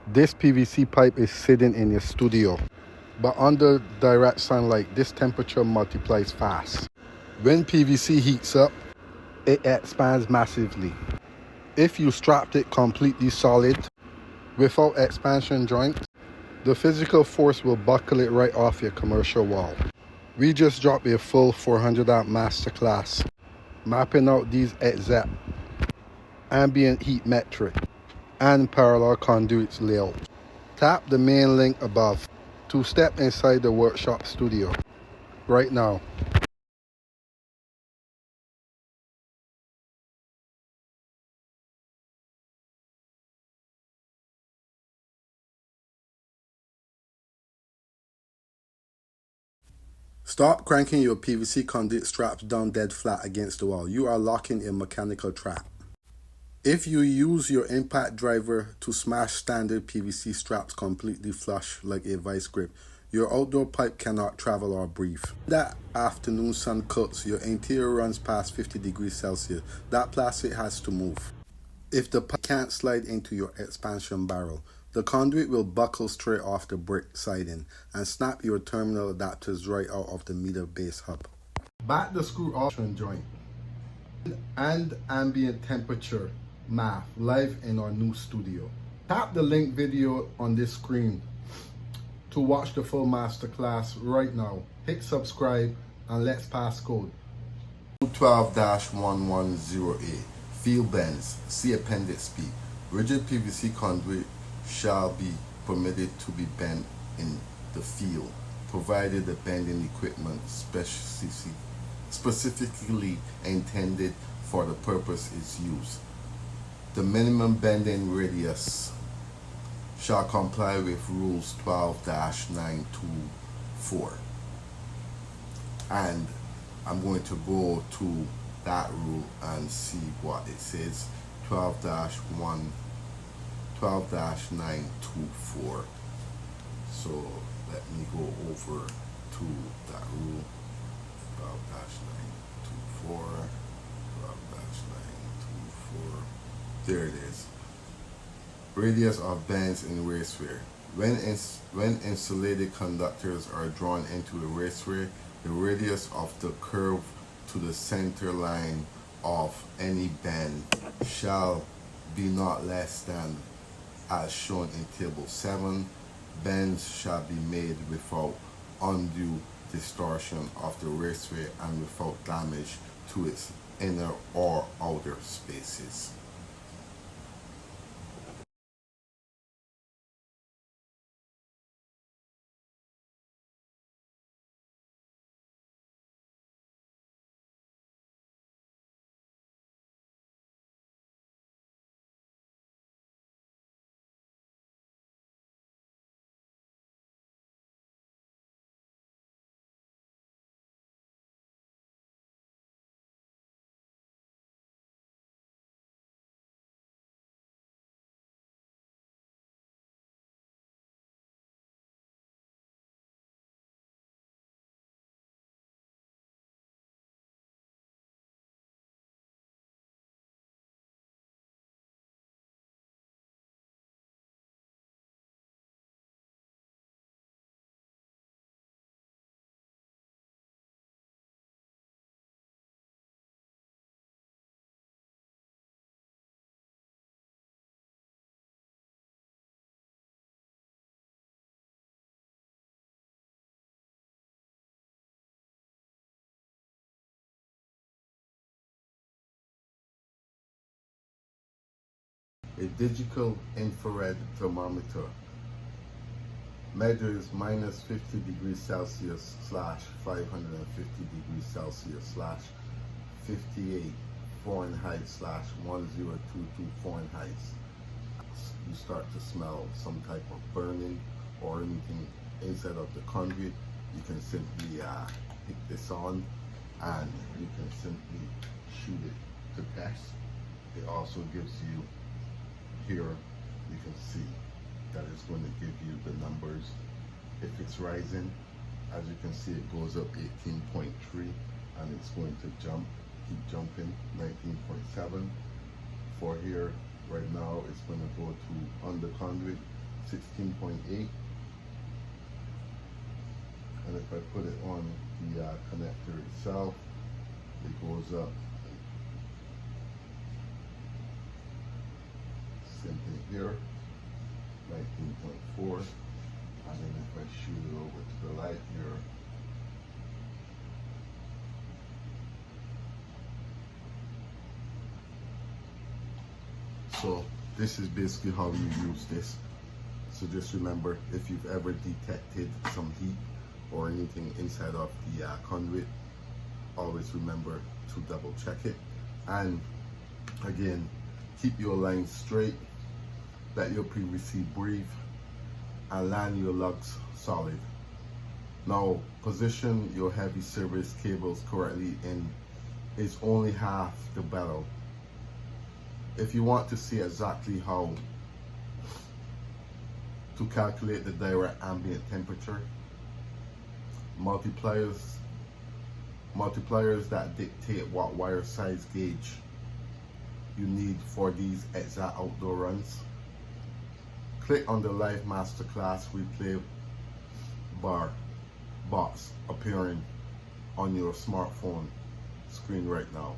This PVC pipe is sitting in your studio, but under direct sunlight, this temperature multiplies fast. When PVC heats up, it expands massively. If you strapped it completely solid, without expansion joint, the physical force will buckle it right off your commercial wall. We just dropped a full 400 amp masterclass, mapping out these exact ambient heat metric and parallel conduits layout. Tap the main link above to step inside the workshop studio right now. Stop cranking your PVC conduit straps down dead flat against the wall. You are locking a mechanical trap. If you use your impact driver to smash standard PVC straps completely flush like a vice grip, your outdoor pipe cannot travel or breathe. That afternoon sun cuts, your interior runs past 50 degrees Celsius. That plastic has to move. If the pipe can't slide into your expansion barrel, the conduit will buckle straight off the brick siding and snap your terminal adapters right out of the meter base hub. Back the screw option joint and ambient temperature math live in our new studio. Tap the link video on this screen to watch the full masterclass right now. Hit subscribe and let's pass code 12-1108. Field bends, see Appendix B. Rigid PVC conduit shall be permitted to be bent in the field, provided the bending equipment specifically intended for the purpose is used. The minimum bending radius shall comply with rules 12-924. And I'm going to go to that rule and see what it says. 12-924. So let me go over to that rule. 12-924. 12-924. There it is. Radius of bends in raceway. When insulated conductors are drawn into a raceway, the radius of the curve to the center line of any bend shall be not less than as shown in table 7. Bends shall be made without undue distortion of the raceway and without damage to its inner or outer spaces. A digital infrared thermometer measures minus 50 degrees Celsius / 550 degrees Celsius / 58 Fahrenheit / 1022 Fahrenheit. You start to smell some type of burning or anything inside of the conduit. You can simply hit this on and you can simply shoot it to test. It also gives you here, you can see that it's going to give you the numbers. If it's rising, as you can see, it goes up 18.3 and it's going to keep jumping 19.7. For here, right now, it's going to go to under conduit 16.8. And if I put it on the connector itself, it goes up. Same thing here, 19.4. And then if I shoot it over to the light here, so this is basically how you use this. So just remember, if you've ever detected some heat or anything inside of the conduit, always remember to double check it. And again, keep your lines straight, let your PVC breathe, and land your lugs solid. Now position your heavy service cables correctly in is only half the battle. If you want to see exactly how to calculate the direct ambient temperature, multipliers that dictate what wire size gauge you need for these exact outdoor runs. Click on the live masterclass replay box appearing on your smartphone screen right now.